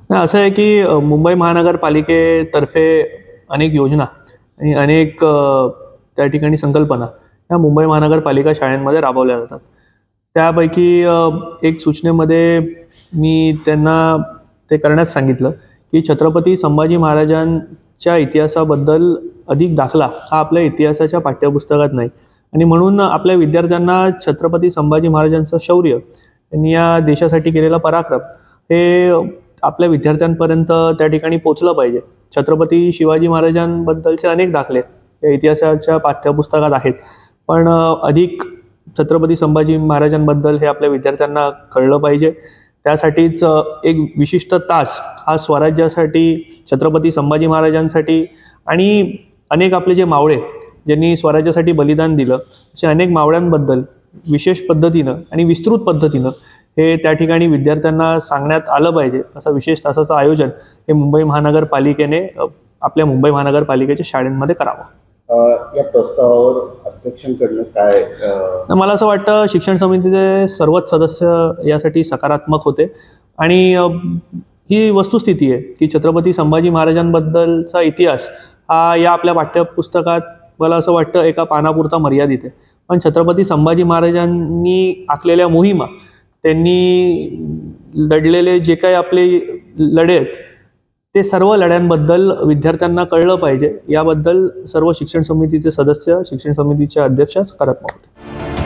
नाही, असं आहे की मुंबई महानगरपालिकेतर्फे अनेक योजना आणि अनेक त्या ठिकाणी संकल्पना या मुंबई महानगरपालिका शाळांमध्ये राबवल्या जातात. त्यापैकी एक सूचनेमध्ये मी त्यांना ते करण्यास सांगितलं की छत्रपती संभाजी महाराजांच्या इतिहासाबद्दल अधिक दाखला हा आपल्या इतिहासाच्या पाठ्यपुस्तकात नाही आणि म्हणून आपल्या विद्यार्थ्यांना छत्रपती संभाजी महाराजांचं शौर्य, त्यांनी या देशासाठी केलेला पराक्रम हे आपल्या विद्यार्थ्यांपर्यंत त्या ठिकाणी पोचलं पाहिजे. छत्रपती शिवाजी महाराजांबद्दलचे अनेक दाखले या इतिहासाच्या पाठ्यपुस्तकात आहेत, पण अधिक छत्रपती संभाजी महाराजांबद्दल हे आपल्या विद्यार्थ्यांना कळलं पाहिजे. त्यासाठीच एक विशिष्ट तास हा स्वराज्यासाठी, छत्रपती संभाजी महाराजांसाठी आणि अनेक आपले जे मावळे ज्यांनी स्वराज्यासाठी बलिदान दिलं, अशा अनेक मावळ्यांबद्दल विशेष पद्धतीनं आणि विस्तृत पद्धतीनं हे त्या ठिकाणी विद्यार्थ्यांना सांगण्यात आलं पाहिजे. असं विशेष तासाचं आयोजन हे मुंबई महानगरपालिकेने आपल्या मुंबई महानगरपालिकेच्या शाळांमध्ये करावं. या प्रस्तावावर अध्यक्षांकडनं काय मला असं वाटतं शिक्षण समितीचे सर्वच सदस्य यासाठी सकारात्मक होते आणि ही वस्तुस्थिती आहे की छत्रपती संभाजी महाराजांबद्दलचा इतिहास हा या आपल्या पाठ्यपुस्तकात मला असं वाटतं एका पानापुरता मर्यादित आहे. पण छत्रपती संभाजी महाराजांनी आखलेल्या मोहिमा, त्यांनी लढलेले जे काही आपले लढे आहेत, ते सर्व लढ्यांबद्दल विद्यार्थ्यांना कळलं पाहिजे. याबद्दल सर्व शिक्षण समितीचे सदस्य, शिक्षण समितीचे अध्यक्ष सकारात्मक होते.